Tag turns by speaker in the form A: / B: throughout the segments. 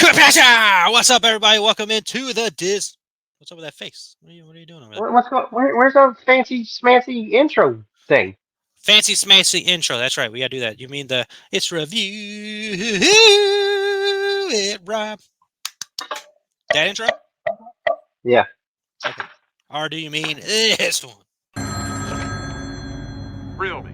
A: What's up, everybody? Welcome into the Diz. What's up with that face? What are you doing over there?
B: Where's our fancy smancy intro thing?
A: Fancy smancy intro. That's right. We gotta do that. You mean the it's review it Rob? That intro?
B: Yeah.
A: Okay. Or do you mean this one?
C: Thrill me.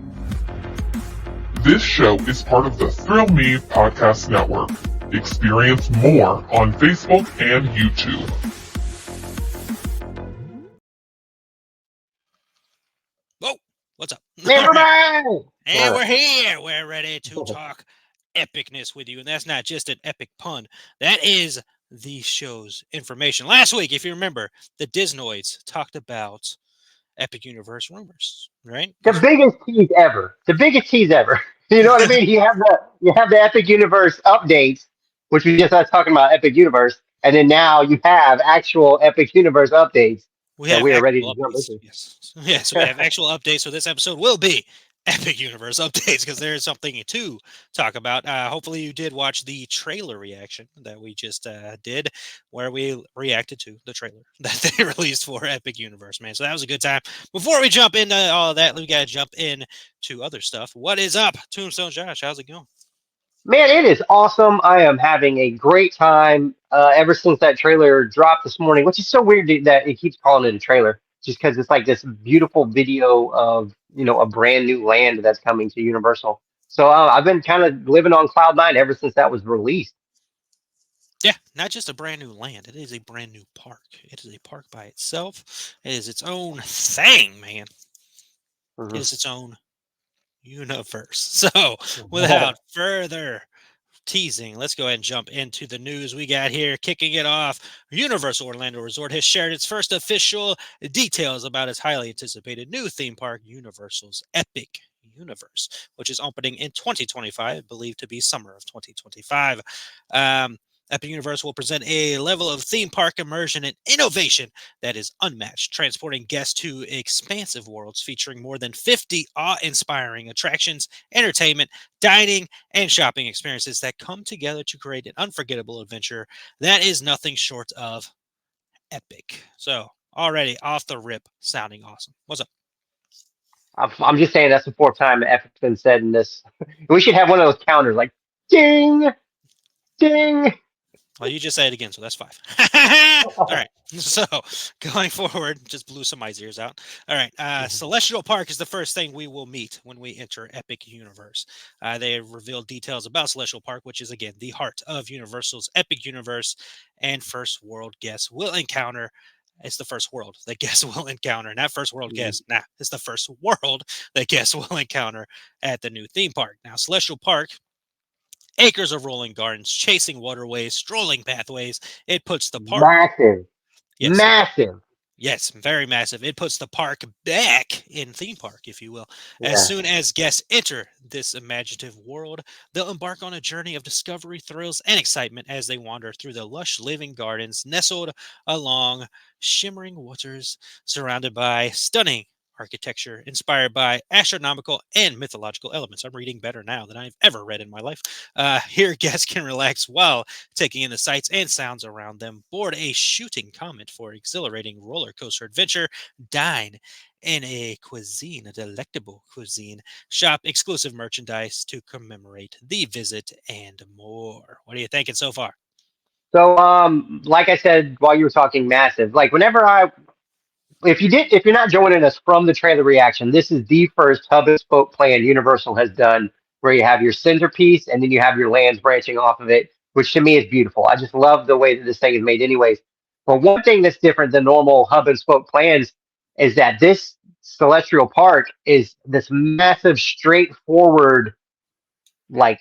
D: This show is part of the Thrill Me Podcast Network. Experience more on Facebook and YouTube.
A: Whoa! What's up?
B: Man, we're back!
A: And we're here. We're ready to talk epicness with you. And that's not just an epic pun. That is the show's information. Last week, if you remember, the Disnoids talked about Epic Universe rumors, right?
B: The biggest tease ever. The biggest tease ever. You know what I mean? You have the Epic Universe updates, which we just started talking about Epic Universe, and then now you have actual Epic Universe updates
A: We
B: that
A: have
B: we are ready
A: actual
B: to jump
A: updates.
B: into.
A: Yes, we have actual updates. So this episode will be Epic Universe updates because there is something to talk about. Hopefully, you did watch the trailer reaction that we just did, where we reacted to the trailer that they released for Epic Universe, man. So that was a good time. Before we jump into all of that, we got to jump in to other stuff. What is up, Tombstone Josh? How's it going?
B: Man, it is awesome. I am having a great time ever since that trailer dropped this morning, which is so weird that it keeps calling it a trailer, just because it's like this beautiful video of a brand new land that's coming to Universal. So I've been kind of living on cloud nine ever since that was released.
A: Yeah, not just a brand new land. It is a brand new park. It is a park by itself. It is its own thing, man. It
B: Mhm.
A: is its own universe. So, without further teasing, let's go ahead and jump into the news we got here. Kicking it off, Universal Orlando Resort has shared its first official details about its highly anticipated new theme park, Universal's Epic Universe, which is opening in 2025, believed to be summer of 2025. Epic Universe will present a level of theme park immersion and innovation that is unmatched, transporting guests to expansive worlds featuring more than 50 awe-inspiring attractions, entertainment, dining, and shopping experiences that come together to create an unforgettable adventure that is nothing short of epic. So, already off the rip, sounding awesome. What's up?
B: I'm just saying that's the fourth time Epic's been said in this. We should have one of those counters like ding, ding.
A: Well, you just say it again, so that's 5. All right. So going forward, just blew some of my ears out. All right. Celestial Park is the first thing we will meet when we enter Epic Universe. They have revealed details about Celestial Park, which is, again, the heart of Universal's Epic Universe, and first world guests will encounter. It's the first world that guests will encounter. Not first world guests. Nah, it's the first world that guests will encounter at the new theme park. Now, Celestial Park, acres of rolling gardens, chasing waterways, strolling pathways. It puts the park,
B: Massive,
A: yes,
B: massive.
A: yes, very massive. It puts the park back in theme park, if you will. As
B: Yeah.
A: soon as guests enter this imaginative world, they'll embark on a journey of discovery, thrills, and excitement as they wander through the lush living gardens nestled along shimmering waters, surrounded by stunning architecture inspired by astronomical and mythological elements. I'm reading better now than I've ever read in my life. Here, guests can relax while taking in the sights and sounds around them, board a shooting comet for exhilarating roller coaster adventure, dine in a delectable cuisine, shop exclusive merchandise to commemorate the visit, and more. What are you thinking so far?
B: So, like I said while you were talking, massive. Like whenever if you're not joining us from the trailer reaction, this is the first hub and spoke plan Universal has done, where you have your centerpiece and then you have your lands branching off of it, which to me is beautiful. I just love the way that this thing is made, anyways. But one thing that's different than normal hub and spoke plans is that this celestial park is this massive, straightforward, like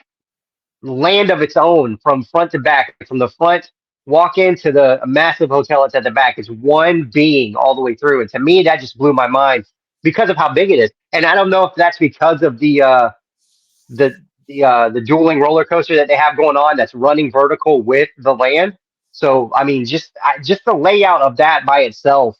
B: land of its own from front to back. From the front, walk into the massive hotel that's at the back. It's one being all the way through. And to me, that just blew my mind because of how big it is. And I don't know if that's because of the the dueling roller coaster that they have going on that's running vertical with the land. So I mean, just the layout of that by itself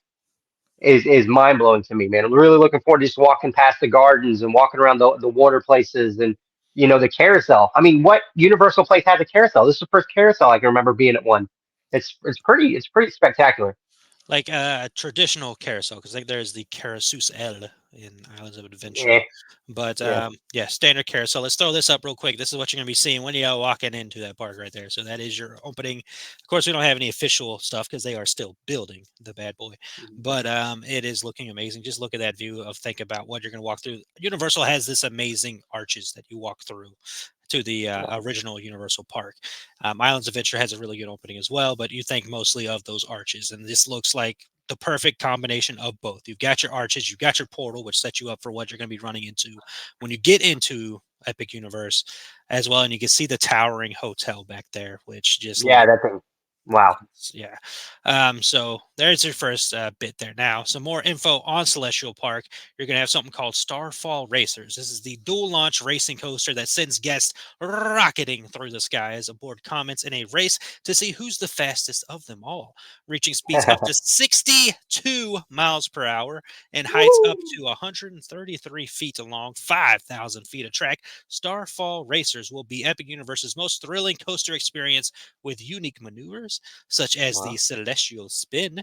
B: is mind blowing to me, man. I'm really looking forward to just walking past the gardens and walking around the water places and the carousel. I mean, what Universal place has a carousel? This is the first carousel I can remember being at one. It's pretty spectacular.
A: Like a traditional carousel, because like there's the Carousel in Islands of Adventure.
B: Yeah,
A: But
B: yeah.
A: yeah, standard carousel. Let's throw this up real quick. This is what you're going to be seeing when you're walking into that park right there. So that is your opening. Of course, we don't have any official stuff because they are still building the bad boy. But it is looking amazing. Just look at that view of think about what you're going to walk through. Universal has this amazing arches that you walk through to the original Universal Park. Islands of Adventure has a really good opening as well, but you think mostly of those arches, and this looks like the perfect combination of both. You've got your arches, you've got your portal, which sets you up for what you're going to be running into when you get into Epic Universe as well. And you can see the towering hotel back there, which just
B: Yeah,
A: looks,
B: that thing. Wow.
A: yeah. So there's your first bit there. Now, some more info on Celestial Park. You're going to have something called Starfall Racers. This is the dual launch racing coaster that sends guests rocketing through the skies aboard comets in a race to see who's the fastest of them all, reaching speeds up to 62 miles per hour and heights up
B: Woo!
A: to 133 feet along, 5,000 feet of track. Starfall Racers will be Epic Universe's most thrilling coaster experience with unique maneuvers such as the
B: Wow.
A: Celestial Spin,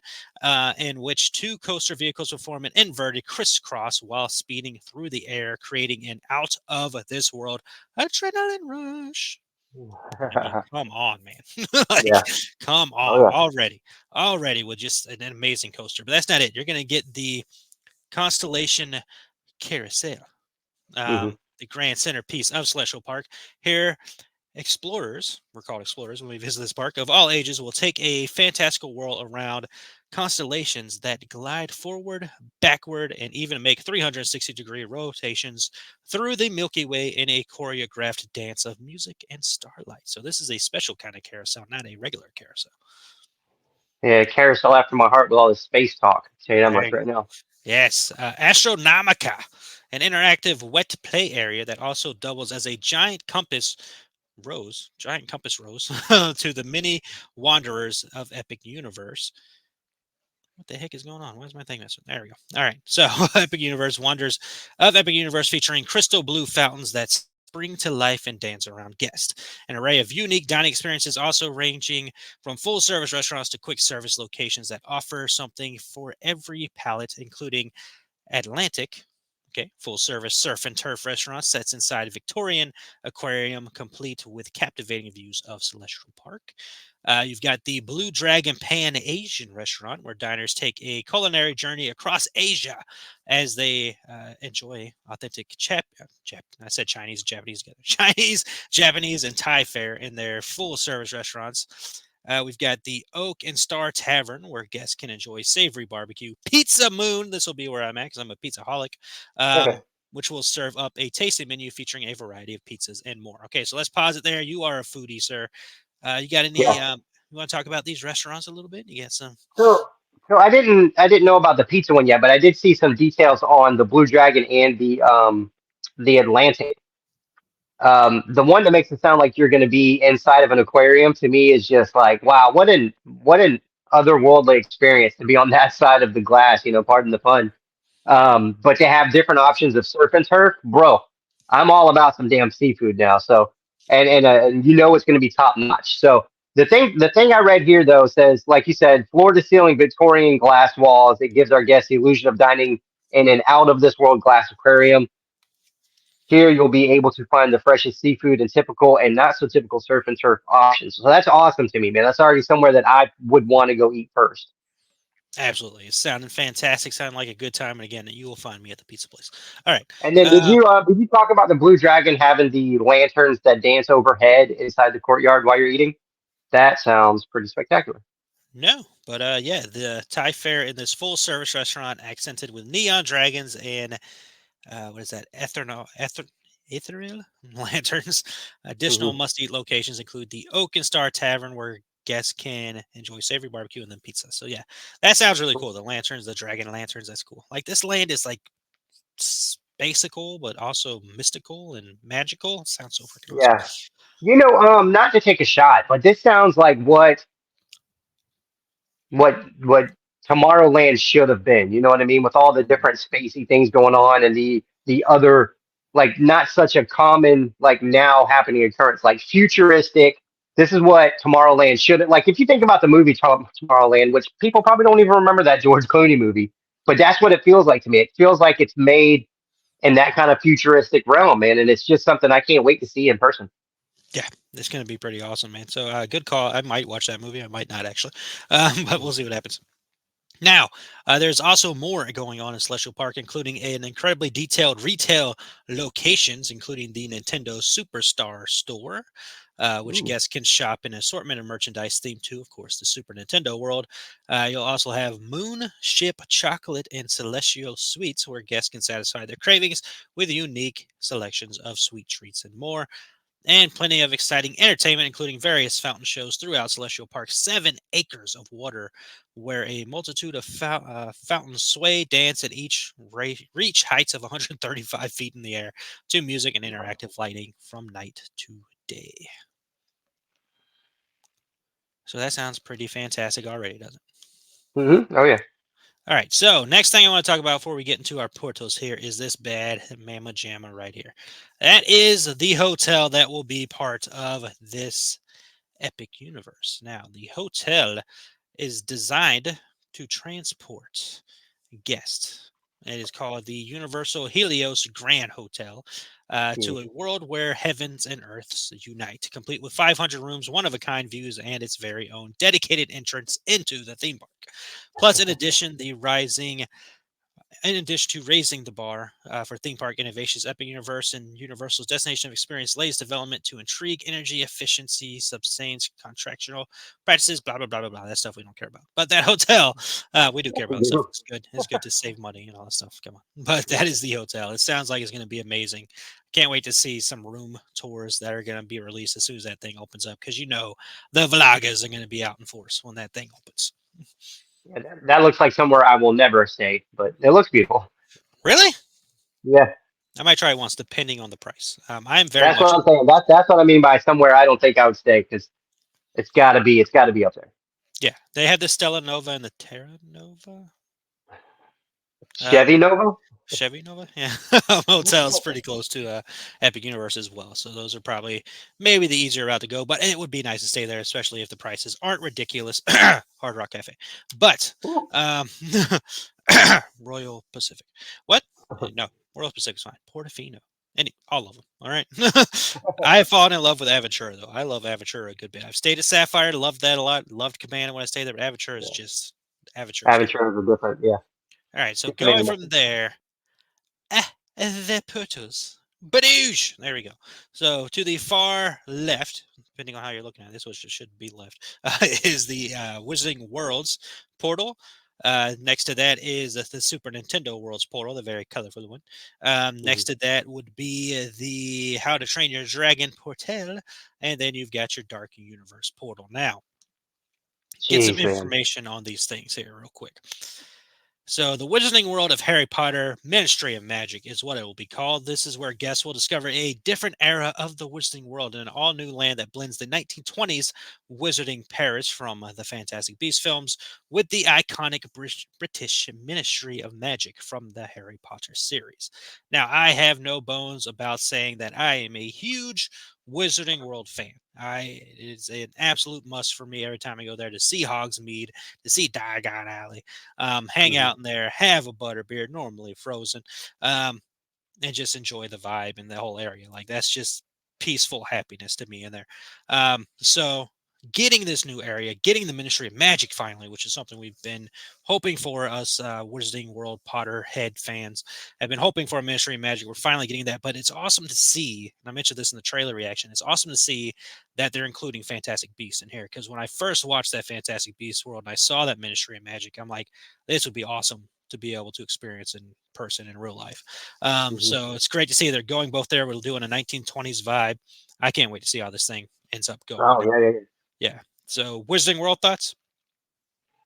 A: in which two coaster vehicles will form an inverted crisscross while speeding through the air, creating an out of this world adrenaline rush. I mean, come on, man. Like,
B: Yeah.
A: come
B: Oh
A: on.
B: yeah.
A: Already with just an amazing coaster. But that's not it. You're going to get the Constellation Carousel,
B: Hmm.
A: the grand centerpiece of Celestial Park. Here, explorers, we're called explorers when we visit this park, of all ages will take a fantastical whirl around constellations that glide forward, backward, and even make 360-degree rotations through the Milky Way in a choreographed dance of music and starlight. So this is a special kind of carousel, not a regular carousel.
B: Yeah, carousel after my heart with all this space talk. I'll tell you that
A: There
B: much
A: you go.
B: right now.
A: Yes, Astronomica, an interactive wet play area that also doubles as a giant compass rose to the many wanderers of Epic Universe. What the heck is going on? Why is my thing messing? There we go. All right. So Epic Universe wonders of Epic Universe featuring crystal blue fountains that spring to life and dance around guests. An array of unique dining experiences also ranging from full service restaurants to quick service locations that offer something for every palate, including Atlantic, okay, full service surf and turf restaurant sets inside a Victorian aquarium, complete with captivating views of Celestial Park. You've got the Blue Dragon Pan Asian restaurant, where diners take a culinary journey across Asia as they enjoy authentic I said Chinese, Japanese together. Chinese, Japanese, and Thai fare in their full service restaurants. We've got the Oak and Star Tavern, where guests can enjoy savory barbecue. Pizza Moon, this will be where I'm at because I'm a pizza holic, which will serve up a tasting menu featuring a variety of pizzas and more. Okay, so let's pause it there. You are a foodie, sir. You got any?
B: Yeah.
A: You want to talk about these restaurants a little bit? You got some?
B: So, so I didn't know about the pizza one yet, but I did see some details on the Blue Dragon and the Atlantic. The one that makes it sound like you're going to be inside of an aquarium to me is just like, wow, what an otherworldly experience to be on that side of the glass. Pardon the pun. But to have different options of surf and turf, bro, I'm all about some damn seafood now. So, and it's going to be top notch. So the thing I read here though says, like you said, floor to ceiling Victorian glass walls. It gives our guests the illusion of dining in an out of this world glass aquarium. Here you'll be able to find the freshest seafood and typical and not so typical surf and turf options. So that's awesome to me, man. That's already somewhere that I would want to go eat first.
A: Absolutely, it's sounding fantastic. Sounding like a good time, and again, you will find me at the pizza place. All right.
B: And then did
A: Uh,
B: you talk about the Blue Dragon having the lanterns that dance overhead inside the courtyard while you're eating? That sounds pretty spectacular.
A: no, but yeah, the Thai fare in this full service restaurant accented with neon dragons and what is that? Ethereal lanterns. Additional
B: Hmm.
A: must-eat locations include the Oak and Star Tavern, where guests can enjoy savory barbecue and then pizza. So yeah, that sounds really cool. The lanterns, the dragon lanterns, that's cool. Like this land is like spaceical, but also mystical and magical. It sounds so freaking awesome.
B: Yeah. Not to take a shot, but this sounds like what Tomorrowland should have been. You know what I mean? With all the different spacey things going on and the other. like not such a common like now happening occurrence, like futuristic. This is what Tomorrowland should like. If you think about the movie Tomorrowland, which people probably don't even remember that George Clooney movie, but that's what it feels like to me. It feels like it's made in that kind of futuristic realm, man, and it's just something I can't wait to see in person.
A: Yeah, it's going to be pretty awesome, man. So good call. I might watch that movie. I might not actually, but we'll see what happens. Now, there's also more going on in Celestial Park, including an incredibly detailed retail locations, including the Nintendo Superstar Store, which
B: Ooh.
A: guests can shop in an assortment of merchandise themed to, of course, the Super Nintendo world. You'll also have Moon Ship Chocolate and Celestial Sweets, where guests can satisfy their cravings with unique selections of sweet treats and more, and plenty of exciting entertainment, including various fountain shows throughout Celestial Park's 7 acres of water, where a multitude of fountains sway, dance, and each reach heights of 135 feet in the air to music and interactive lighting from night to day. So that sounds pretty fantastic already, doesn't it?
B: Oh yeah.
A: All right, so next thing I want to talk about before we get into our portos here is this bad mamma jamma right here. That is the hotel that will be part of this epic universe. Now, the hotel is designed to transport guests. It is called the Universal Helios Grand Hotel, to a world where heavens and earths unite, complete with 500 rooms, one of a kind views, and its very own dedicated entrance into the theme park. Plus, in addition to raising the bar for theme park innovations, Epic Universe and Universal's destination of experience lays development to intrigue, energy, efficiency, sustains contractual practices, blah, blah, blah, blah, blah. That stuff we don't care about. But that hotel, we do care about stuff. It's good. It's good to save money and all that stuff. Come on. But that is the hotel. It sounds like it's going to be amazing. Can't wait to see some room tours that are going to be released as soon as that thing opens up, because the vloggers are going to be out in force when that thing opens.
B: Yeah, that looks like somewhere I will never stay, but it looks beautiful.
A: Really?
B: Yeah,
A: I might try once, depending on the price. I am very
B: that's
A: much
B: what I'm saying. That's what I mean by somewhere I don't think I would stay because it's got to be up there.
A: yeah. They had the Stella Nova and the Terra Nova,
B: Chevy Nova.
A: Chevy Nova. Yeah, hotel's pretty close to Epic Universe as well. So those are probably maybe the easier route to go. But it would be nice to stay there, especially if the prices aren't ridiculous. Hard Rock Cafe, but um, Royal Pacific. What? No, Royal Pacific's fine. Portofino. All of them. All right. I have fallen in love with Aventura though. I love Aventura a good bit. I've stayed at Sapphire, loved that a lot. Loved Cabana when I stayed there, but Aventura is
B: Yeah.
A: just Aventura is fantastic.
B: Aventuras are different. Yeah,
A: All right, so
B: different
A: going
B: animal.
A: from there, the Putos. Badoosh! There we go. So to the far left, depending on how you're looking at this, which should be left, is the Wizarding Worlds portal. Next to that is the Super Nintendo Worlds portal, the very colorful one. Next
B: Mhm.
A: to that would be the How to Train Your Dragon portal, and then you've got your Dark Universe portal. Now, get some
B: Jeez, man.
A: information on these things here, real quick. So, the Wizarding World of Harry Potter Ministry of Magic is what it will be called. This is where guests will discover a different era of the Wizarding World in an all new land that blends the 1920s Wizarding Paris from the Fantastic Beasts films with the iconic British Ministry of Magic from the Harry Potter series. Now, I have no bones about saying that I am a huge Wizarding World fan. It's an absolute must for me every time I go there to see Hogsmeade, to see Diagon Alley, hang
B: Mhm.
A: out in there, have a butterbeer, normally frozen, um, and just enjoy the vibe in the whole area. Like that's just peaceful happiness to me in there. So getting this new area, getting the Ministry of Magic finally, which is something we've been hoping for, us Wizarding World Potterhead fans have been hoping for a Ministry of Magic. We're finally getting that, but it's awesome to see. And I mentioned this in the trailer reaction. It's awesome to see that they're including Fantastic Beasts in here, because when I first watched that Fantastic Beasts world and I saw that Ministry of Magic, I'm like, this would be awesome to be able to experience in person in real life.
B: Mhm.
A: So it's great to see they're going both there. We're doing a 1920s vibe. I can't wait to see how this thing ends up going.
B: Oh yeah, yeah, yeah.
A: Yeah. So Wizarding World thoughts?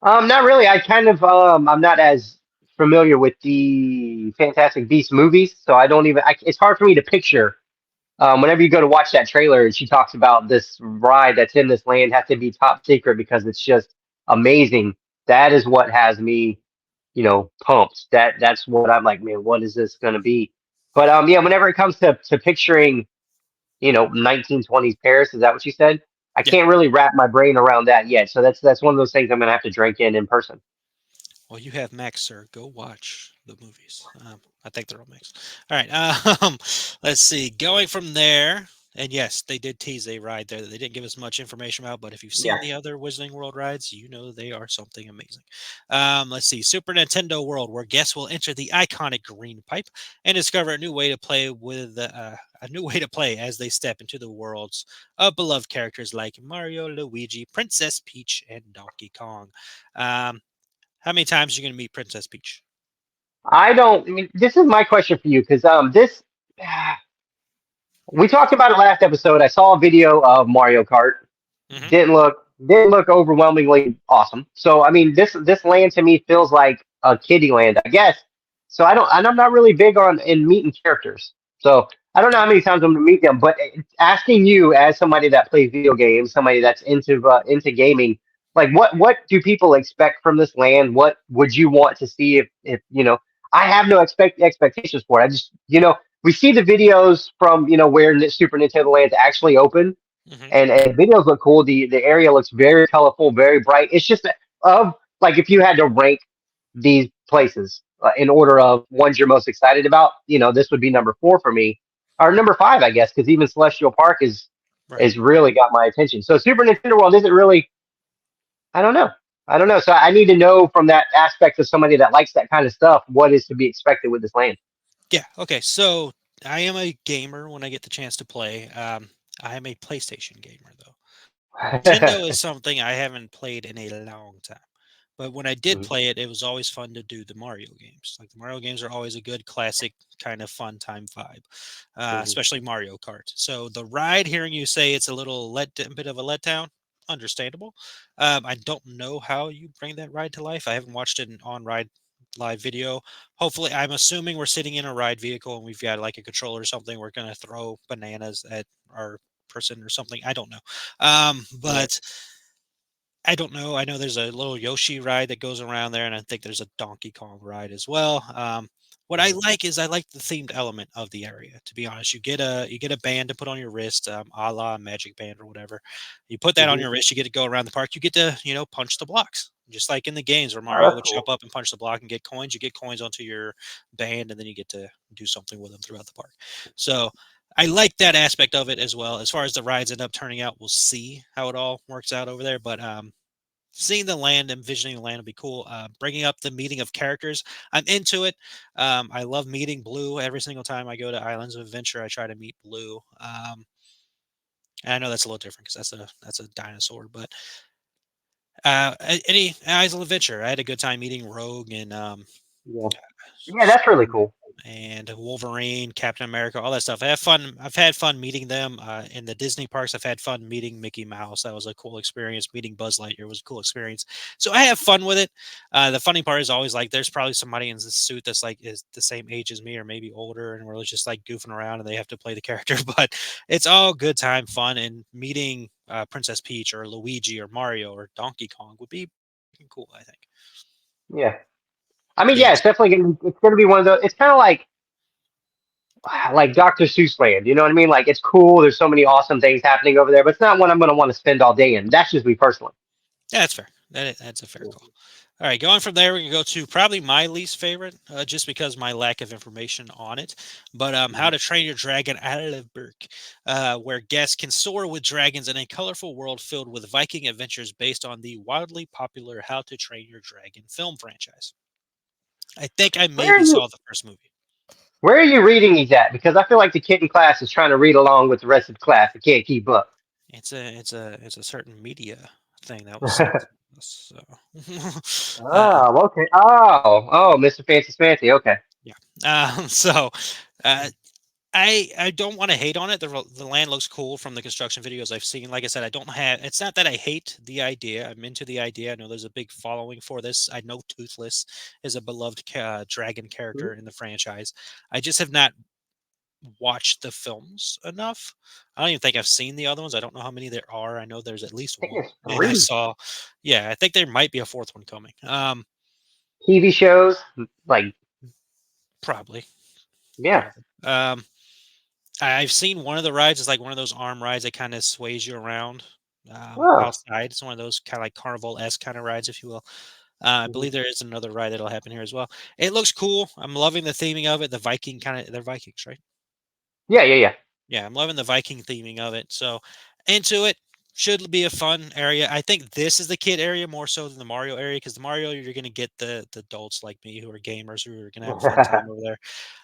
B: Not really. I kind of I'm not as familiar with the Fantastic Beasts movies, so I don't even. It's hard for me to picture. Whenever you go to watch that trailer, and she talks about this ride that's in this land has to be top secret because it's just amazing. That is what has me, pumped. That's what I'm like, man. What is this gonna be? But yeah, whenever it comes to picturing, 1920s Paris, is that what you said? I
A: Yeah.
B: can't really wrap my brain around that yet. So that's one of those things I'm gonna have to drink in person.
A: Well, you have Max, sir. Go watch the movies. I think they're all mixed. All right. Let's see. Going from there, and yes, they did tease a ride there that they didn't give us much information about. But if you've
B: Yeah.
A: seen the other Wizarding World rides, you know they are something amazing. Let's see. Super Nintendo World, where guests will enter the iconic green pipe and discover a new way to play with a new way to play as they step into the worlds of beloved characters like Mario, Luigi, Princess Peach, and Donkey Kong. Um, how many times are you going to meet Princess Peach?
B: I don't. I mean, this is my question for you because this we talked about it last episode. I saw a video of Mario Kart.
A: Hmm.
B: Didn't look overwhelmingly awesome. So I mean, this land to me feels like a kiddie land, I guess. So I don't, and I'm not really big on in meeting characters. So I don't know how many times I'm gonna meet them. But asking you as somebody that plays video games, somebody that's into gaming, like what do people expect from this land? What would you want to see if I have no expectations for it. I just we see the videos from where Super Nintendo Land's actually open
A: Hmm.
B: and the videos look cool. The area looks very colorful, very bright. It's just of like if you had to rank these places in order of ones you're most excited about, this would be number four for me, or number five, I guess, because even Celestial Park
A: Right.
B: is really got my attention. So Super Nintendo World isn't really. I don't know. I don't know. So I need to know from that aspect of somebody that likes that kind of stuff what is to be expected with this land.
A: Yeah. Okay. So I am a gamer when I get the chance to play. I am a PlayStation gamer though. Nintendo is something I haven't played in a long time. But when I did
B: Mhm,
A: play it, it was always fun to do the Mario games. Like the Mario games are always a good classic kind of fun time vibe,
B: mhm.
A: especially Mario Kart. So the ride, hearing you say it's a little a bit of a letdown, understandable. I don't know how you bring that ride to life. I haven't watched it on ride live video. Hopefully, I'm assuming we're sitting in a ride vehicle and we've got like a controller or something. We're going to throw bananas at our person or something. I don't know.
B: Yeah,
A: But I don't know. I know there's a little Yoshi ride that goes around there, and I think there's a Donkey Kong ride as well. What I
B: mhm,
A: like is I like the themed element of the area. To be honest, you get a band to put on your wrist, a la Magic Band or whatever. You put that on
B: mhm.
A: your wrist. You get to go around the park. You get to punch the blocks, just like in the games where
B: Oh,
A: Mario
B: that's
A: would jump
B: cool.
A: up and punch the block and get coins. You get coins onto your band, and then you get to do something with them throughout the park. So I like that aspect of it as well. As far as the rides end up turning out, we'll see how it all works out over there. But seeing the land, envisioning the land would be cool. Bringing up the meeting of characters, I'm into it. I love meeting Blue every single time I go to Islands of Adventure. I try to meet Blue. And I know that's a little different because that's a dinosaur, but any Islands of Adventure, I had a good time meeting Rogue and
B: Yeah, yeah, that's really cool.
A: and Wolverine, Captain America, all that stuff. I have fun. I've had fun meeting them in the Disney parks. I've had fun meeting Mickey Mouse. That was a cool experience. Meeting Buzz Lightyear was a cool experience. So I have fun with it. The funny part is always like there's probably somebody in this suit that's like is the same age as me or maybe older, and we're just like goofing around and they have to play the character. But it's all good time, fun, and meeting Princess Peach or Luigi or Mario or Donkey Kong would be cool. I think.
B: Yeah, I mean, yeah,
A: Yes.
B: it's gonna be one of those. It's kind of like Dr. Seuss land. You know what I mean? Like it's cool. There's so many awesome things happening over there, but it's not one I'm gonna want to spend all day in. That's just me personally.
A: Yeah, that's fair. That's a fair call. All right, going from there, we can go to probably my least favorite, just because my lack of information on it. But How
B: Mhm.
A: to Train Your Dragon Alberg, where guests can soar with dragons in a colorful world filled with Viking adventures based on the wildly popular How to Train Your Dragon film franchise. I think I
B: Where are
A: maybe
B: you?
A: saw the first movie.
B: Where are you reading these at? Because I feel like the kid in class is trying to read along with the rest of the class. I can't keep up.
A: It's a certain media thing that was sent to us. So,
B: Oh, okay. Oh, Mr. Fancy Smancy. Okay.
A: yeah. So. Uh, I don't want to hate on it. The land looks cool from the construction videos I've seen. Like I said, I don't have. It's not that I hate the idea. I'm into the idea. I know there's a big following for this. I know Toothless is a beloved dragon
B: Mhm.
A: character in the franchise. I just have not watched the films enough. I don't even think I've seen the other ones. I don't know how many there are. I know there's at least
B: I think
A: one,
B: it's
A: and I
B: three
A: saw. Yeah, I think there might be a fourth one coming.
B: TV shows. Like,
A: Probably.
B: Yeah.
A: I've seen one of the rides. It's like one of those arm rides that kind of sways you around
B: Oh.
A: outside. It's one of those kind of like carnival-esque kind of rides, if you will. I
B: Mhm.
A: believe there is another ride that'll happen here as well. It looks cool. I'm loving the theming of it. The Viking kind of, they're Vikings, right?
B: Yeah, yeah, yeah.
A: Yeah, I'm loving the Viking theming of it. So into it should be a fun area. I think this is the kid area more so than the Mario area because the Mario you're going to get the adults like me who are gamers who are going to have a fun time over there.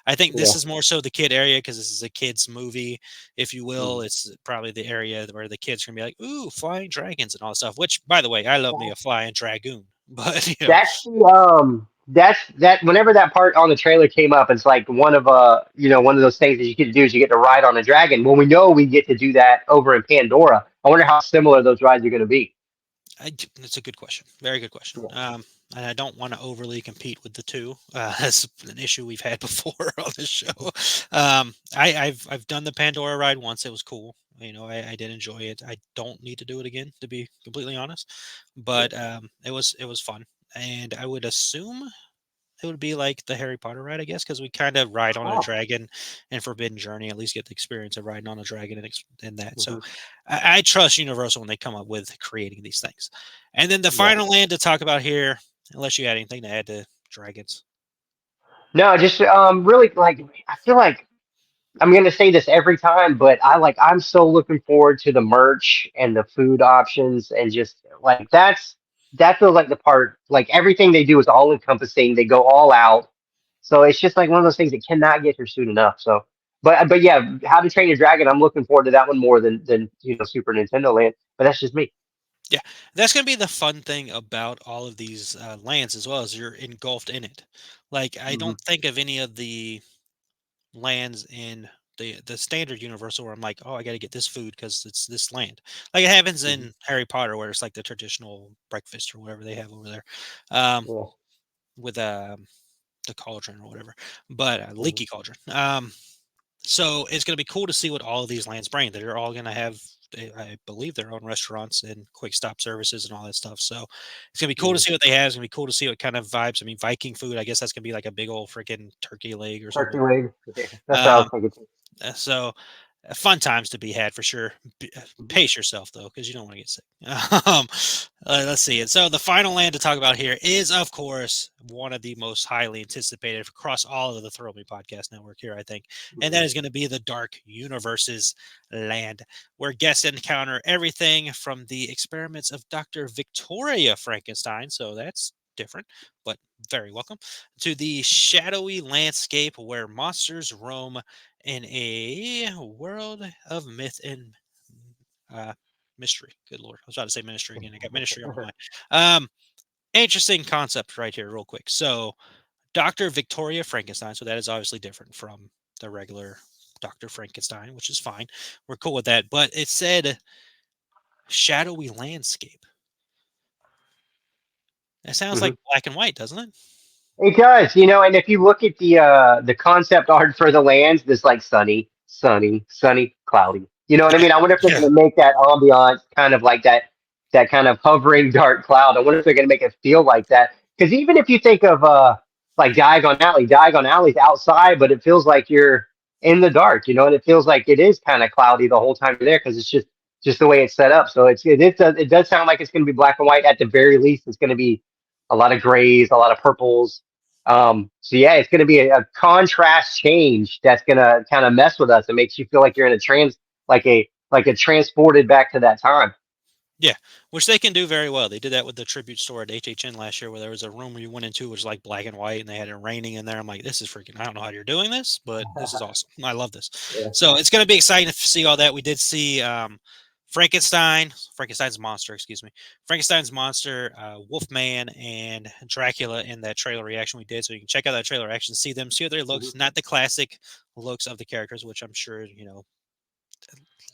A: I think this
B: Yeah.
A: is more so the kid area because this is a kids movie, if you will.
B: Mhm.
A: It's probably the area where the kids are going to be like, "Ooh, flying dragons and all that stuff." Which, by the way, I love me a flying dragoon, but
B: That's the that whenever that part on the trailer came up, it's like one of one of those things that you get to do is you get to ride on a dragon. Well, we know we get to do that over in Pandora. I wonder how similar those rides are going to be.
A: It's a good question. Very good question.
B: Yeah.
A: And I don't want to overly compete with the two. That's an issue we've had before on this show. I've done the Pandora ride once. It was cool. I did enjoy it. I don't need to do it again, to be completely honest.
B: Yeah.
A: But it was fun, and I would assume it would be like the Harry Potter ride, I guess, because we kind of ride on a
B: Oh.
A: dragon in Forbidden Journey, at least get the experience of riding on a dragon and that. So
B: Hmm.
A: I trust Universal when they come up with creating these things. And then the
B: Yeah.
A: final land to talk about here, unless you had anything to add to dragons.
B: No, just really like I feel like I'm gonna say this every time, but I'm so looking forward to the merch and the food options and just like that feels like the part like everything they do is all encompassing. They go all out. So it's just like one of those things that cannot get here soon enough. So but yeah, How to Train Your Dragon, I'm looking forward to that one more than Super Nintendo Land. But that's just me.
A: Yeah, that's going to be the fun thing about all of these lands as well as you're engulfed in it. Like I
B: Hmm.
A: don't think of any of the lands in the standard universal where I'm like, oh, I got to get this food because it's this land. Like it happens
B: Hmm.
A: in Harry Potter where it's like the traditional breakfast or whatever they have over there, um,
B: Yeah.
A: with the cauldron or whatever, but
B: Hmm.
A: leaky cauldron. So it's going to be cool to see what all of these lands bring. They're all going to have, I believe, their own restaurants and quick stop services and all that stuff. So it's going to be cool to
B: Hmm.
A: see what they have. It's going to be cool to see what kind of vibes. I mean, Viking food, I guess that's going to be like a big old freaking turkey leg or
B: Turkey
A: something.
B: leg. Yeah, that's what I was
A: Um,
B: thinking.
A: so fun times to be had for sure.
B: Mhm.
A: Pace yourself though, because you don't want to get sick. um, let's see. And so the final land to talk about here is, of course, one of the most highly anticipated across all of the Thrill Me podcast network here, I think, and that
B: Mhm.
A: is going to be the Dark Universes land, where guests encounter everything from the experiments of Dr. Victoria Frankenstein. So that's different, but very welcome to the shadowy landscape where monsters roam in a world of myth and uh, mystery. Good lord, I was about to say ministry again. I got ministry on my mind. Um, Interesting concept right here, real quick. So, Doctor Victoria Frankenstein. So that is obviously different from the regular Doctor Frankenstein, which is fine. We're cool with that. But it said shadowy landscape. That sounds like
B: Mhm.
A: black and white, doesn't it?
B: It does, and if you look at the concept art for the lands, this like sunny, sunny, sunny, cloudy. You know what I
A: Yeah,
B: mean? I wonder if they're
A: yeah,
B: going to make that ambiance kind of like that kind of hovering dark cloud. I wonder if they're going to make it feel like that. Because even if you think of like Diagon Alley's outside, but it feels like you're in the dark, and it feels like it is kind of cloudy the whole time you're there because it's just the way it's set up. So it does sound like it's going to be black and white at the very least. It's going to be a lot of grays, a lot of purples. So yeah, it's going to be a contrast change that's going to kind of mess with us. It makes you feel like you're in a like a transported back to that time.
A: yeah. Which they can do very well. They did that with the tribute store at HHN last year, where there was a room where you went into, which was like black and white, and they had it raining in there. I'm like, this is freaking. I don't know how you're doing this, but this is awesome. I love this.
B: Yeah.
A: So it's going to be exciting to see all that. We did see Frankenstein's monster, excuse me, Frankenstein's monster, Wolfman, and Dracula in that trailer reaction we did. So you can check out that trailer reaction, see them, see how their looks, not the classic looks of the characters, which I'm sure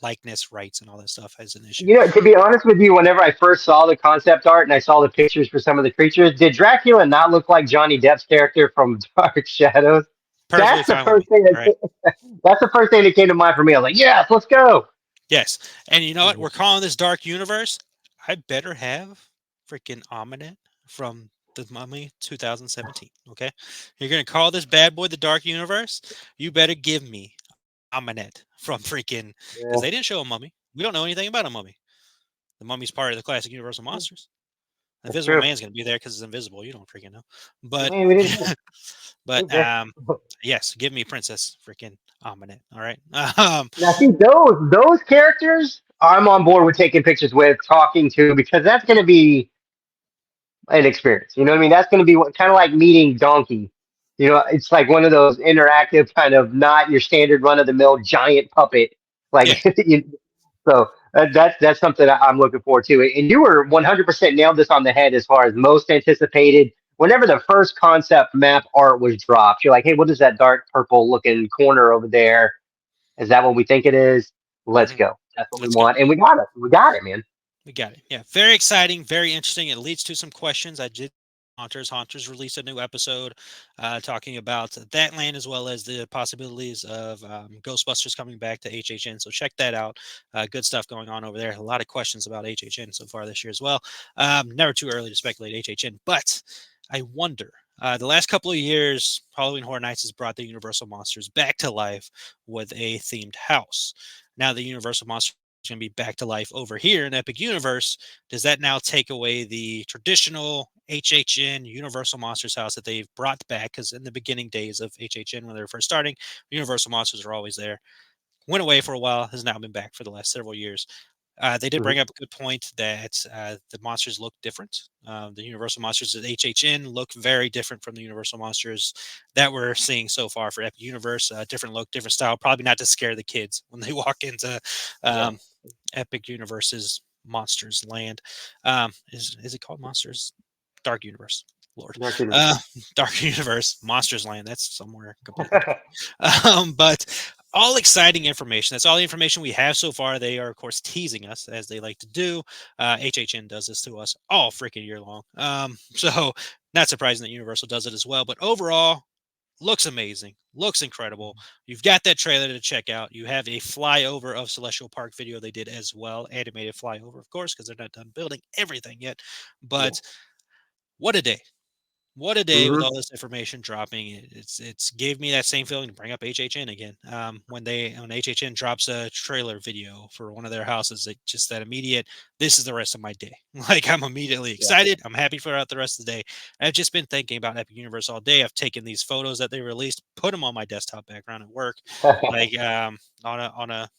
A: likeness rights and all that stuff has an issue.
B: To be honest with you, whenever I first saw the concept art and I saw the pictures for some of the creatures, did Dracula not look like Johnny Depp's character from Dark Shadows?
A: Perfectly
B: That's the
A: fine with me.
B: first thing
A: All right.
B: that's the first thing that came to mind for me. I was like, yes, let's go.
A: Yes. And you know what?
B: Mhm.
A: We're calling this Dark Universe. I better have freaking Aminet from The Mummy 2017. Okay, you're gonna call this bad boy the Dark Universe. You better give me Aminet from freaking because
B: Yeah,
A: they didn't show a mummy. We don't know anything about a mummy. The mummy's part of the classic Universal monsters. The
B: that's
A: Invisible
B: true.
A: Man's gonna be there because it's invisible. You don't freaking know, but
B: Man, we didn't.
A: but
B: Okay.
A: yes, give me Princess freaking Aminet. All right.
B: Now, see those characters, I'm on board with taking pictures with, talking to, because that's going to be an experience. You know what I mean? That's going to be kind of like meeting Donkey. You know, it's like one of those interactive kind of not your standard run of the mill giant puppet.
A: Yeah.
B: Like, so that's something I'm looking forward to. And you were 100% nailed this on the head as far as most anticipated. Whenever the first concept map art was dropped, you're like, hey, what is that dark purple looking corner over there? Is that what we think it is? Let's
A: Mhm.
B: go. That's what we
A: Let's go.
B: want, and we got it. We got it, man.
A: We got it. Yeah, very exciting, very interesting. It leads to some questions. I did Haunters. Haunters released a new episode talking about that land as well as the possibilities of Ghostbusters coming back to HHN. So check that out. Good stuff going on over there. A lot of questions about HHN so far this year as well. Never too early to speculate HHN, but I wonder. The last couple of years, Halloween Horror Nights has brought the Universal Monsters back to life with a themed house. Now the Universal Monsters going to be back to life over here in Epic Universe. Does that now take away the traditional HHN Universal Monsters house that they've brought back? Because in the beginning days of HHN, when they were first starting, Universal Monsters are always there. Went away for a while, has now been back for the last several years. They did
B: Mhm.
A: bring up a good point that the monsters look different. The Universal monsters at HHN look very different from the Universal monsters that we're seeing so far for Epic Universe. Different look, different style. Probably not to scare the kids when they walk into
B: Yeah,
A: um, Epic Universe's Monsters Land. Is it called Monsters Dark Universe? Lord,
B: Dark Universe.
A: uh, Dark Universe Monsters Land. That's somewhere completely different. But all exciting information. That's all the information we have so far. They are, of course, teasing us as they like to do. HHN does this to us all freaking year long. So not surprising that Universal does it as well. But overall, looks amazing, looks incredible. You've got that trailer to check out. You have a flyover of Celestial Park video they did as well, animated flyover, of course, because they're not done building everything yet.
B: Yeah.
A: But what a day! What a day with
B: Hmm.
A: all this information dropping. It's gave me that same feeling to bring up HHN again. When HHN drops a trailer video for one of their houses, it just that immediate. This is the rest of my day. Like I'm immediately
B: Yeah.
A: excited. I'm happy for out the rest of the day. I've just been thinking about Epic Universe all day. I've taken these photos that they released, put them on my desktop background at work, like on a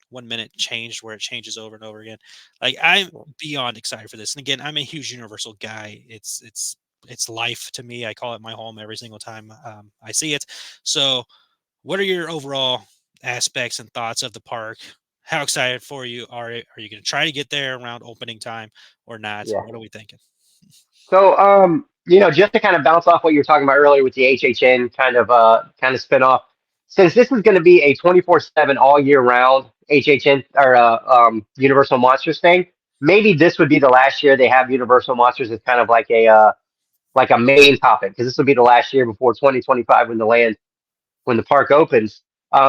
A: 1 minute changed where it changes over and over again. Like I'm beyond excited for this. And again, I'm a huge Universal guy. It's life to me. I call it my home every single time I see it. So, what are your overall aspects and thoughts of the park? How excited for you are you going to try to get there around opening time or not?
B: Yeah.
A: What are we thinking?
B: So, just to kind of bounce off what you were talking about earlier with the HHN kind of spin off, since this is going to be a 24/7 all year round HHN or Universal Monsters thing, maybe this would be the last year they have Universal Monsters as kind of like a main topic, because this will be the last year before 2025 when the park opens.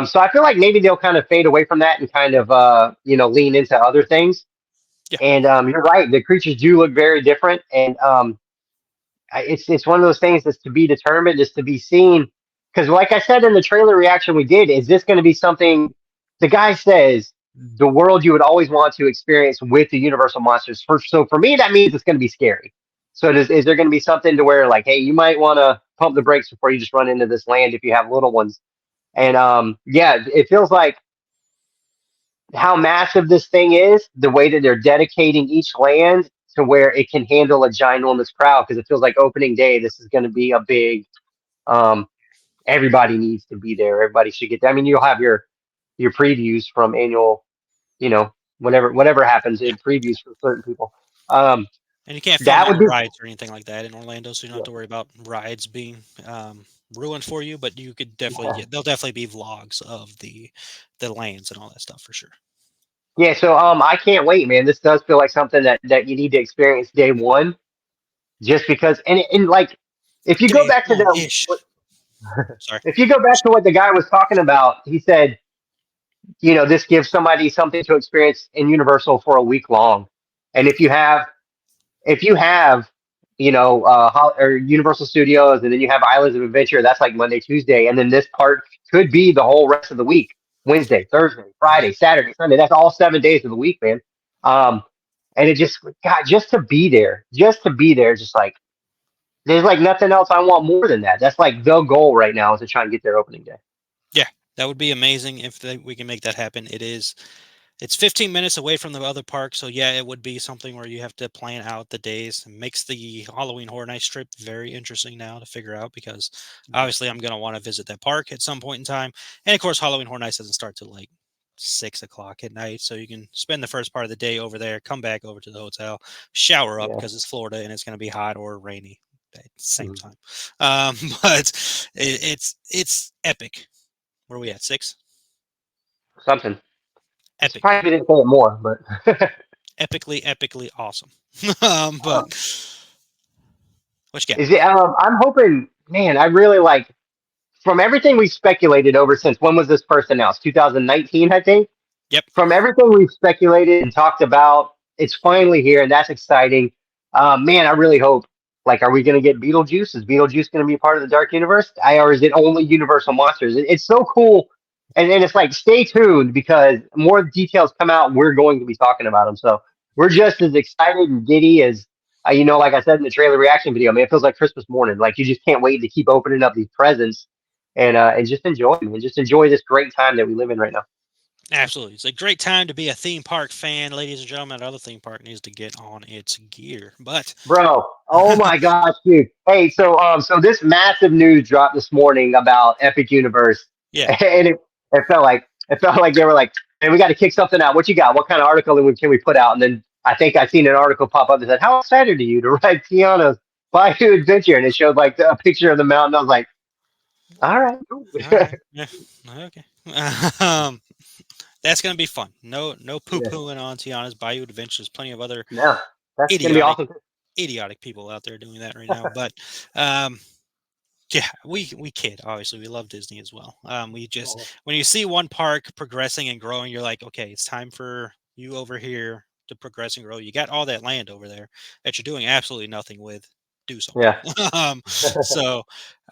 B: So I feel like maybe they'll kind of fade away from that and kind of lean into other things.
A: Yeah,
B: And you're right, the creatures do look very different, and it's one of those things that's to be determined, is to be seen. Because, like I said in the trailer reaction we did, is this going to be something? The guy says the world you would always want to experience with the Universal monsters. So for me, that means it's going to be scary. So is there going to be something to where like, hey, you might want to pump the brakes before you just run into this land if you have little ones? And yeah, it feels like how massive this thing is, the way that they're dedicating each land to where it can handle a ginormous crowd. Because it feels like opening day, this is going to be a big. Um, Everybody needs to be there. Everybody should get there. I mean, you'll have your previews from annual, whatever happens
A: yeah.
B: in previews for certain people. Um,
A: And you can't film
B: that would
A: any
B: be
A: rides or anything like that in Orlando, so you don't have
B: yeah.
A: to worry about rides being ruined for you. But you could definitely
B: Yeah.
A: get there'll definitely be vlogs of the lanes and all that stuff for sure.
B: Yeah, so I can't wait, man. This does feel like something that you need to experience day one, just because. And like, if you go
A: Day
B: back to
A: one
B: the
A: ish. Sorry.
B: if you go back to what the guy was talking about, he said, this gives somebody something to experience in Universal for a week long. And if you have or Universal Studios, and then you have Islands of Adventure. That's like Monday, Tuesday, and then this part could be the whole rest of the week: Wednesday, Thursday, Friday, Saturday, Sunday. That's all 7 days of the week, man. Um, and it just, God, just to be there, just like there's like nothing else I want more than that. That's like the goal right now is to try and get there opening day.
A: Yeah, that would be amazing if we can make that happen. It's 15 minutes away from the other park, so yeah, it would be something where you have to plan out the days. It makes the Halloween Horror Nights trip very interesting now to figure out because obviously I'm going to want to visit that park at some point in time. And of course, Halloween Horror Nights doesn't start till like 6 o'clock at night, so you can spend the first part of the day over there, come back over to the hotel, shower up
B: Yeah.
A: because it's Florida and it's going to be hot or rainy at the same
B: Mhm.
A: time. But it's epic. Where are we at? 6?
B: Something. I'm
A: Epic.
B: surprised we didn't say it more, but
A: Epically awesome. But
B: um,
A: what you got?
B: is it? I'm hoping, man. I really like from everything we speculated over since when was this first announced? 2019, I think.
A: Yep.
B: From everything we've speculated and talked about, it's finally here, and that's exciting. Man, I really hope. Like, are we going to get Beetlejuice? Is Beetlejuice going to be part of the Dark Universe, or is it only Universal Monsters? It's so cool, and it's like stay tuned because more details come out. We're going to be talking about them, so we're just as excited and giddy as like I said in the trailer reaction video. Man, it feels like Christmas morning. Like you just can't wait to keep opening up these presents and just enjoy them and just enjoy this great time that we live in right now.
A: Absolutely. It's a great time to be a theme park fan. Ladies and gentlemen, that other theme park needs to get on its gear. But
B: Bro, oh my gosh, dude. Hey, so this massive news dropped this morning about Epic Universe,
A: yeah.
B: and it felt like they were like, "Man, we got to kick something out. What you got? What kind of article can we put out?" And then I think I seen an article pop up that said, "How excited are you to ride Tiana's Bayou Adventure?" And it showed like a picture of the mountain. I was like, "All right, cool."
A: All right. Yeah. Okay. Um, that's gonna be fun. No poo
B: Yeah,
A: pooing on Tiana's Bayou Adventure. There's plenty of other
B: no, that's gonna be
A: idiotic
B: awesome.
A: idiotic people out there doing that right now. But um yeah, we kid. Obviously, we love Disney as well. We just when you see one park progressing and growing, you're like, okay, it's time for you over here to progress and grow. You got all that land over there that you're doing absolutely nothing with. Do something.
B: Yeah,
A: So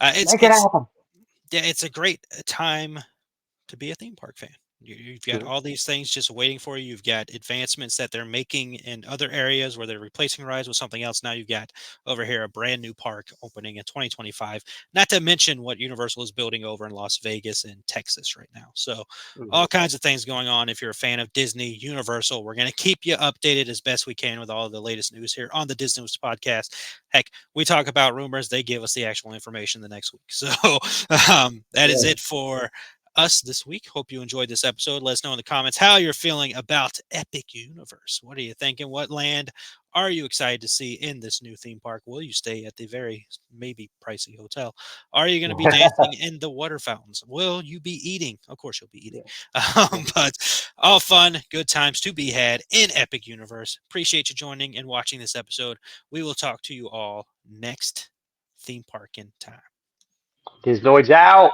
A: it's
B: make it happen.
A: yeah, it's a great time to be a theme park fan. You've got
B: Mhm.
A: all these things just waiting for you. You've got advancements that they're making in other areas where they're replacing rides with something else. Now you've got over here a brand new park opening in 2025. Not to mention what Universal is building over in Las Vegas and Texas right now. So
B: Mhm.
A: all kinds of things going on. If you're a fan of Disney, Universal, we're going to keep you updated as best we can with all the latest news here on the Disnoids podcast. Heck, we talk about rumors; they give us the actual information the next week. So that is
B: Yeah.
A: it for us this week. Hope you enjoyed this episode. Let us know in the comments how you're feeling about Epic Universe. What are you thinking? What land are you excited to see in this new theme park? Will you stay at the very maybe pricey hotel? Are you going to be dancing in the water fountains? Will you be eating? Of course, you'll be eating.
B: Yeah.
A: But all fun, good times to be had in Epic Universe. Appreciate you joining and watching this episode. We will talk to you all next theme park in time.
B: Disnoids out.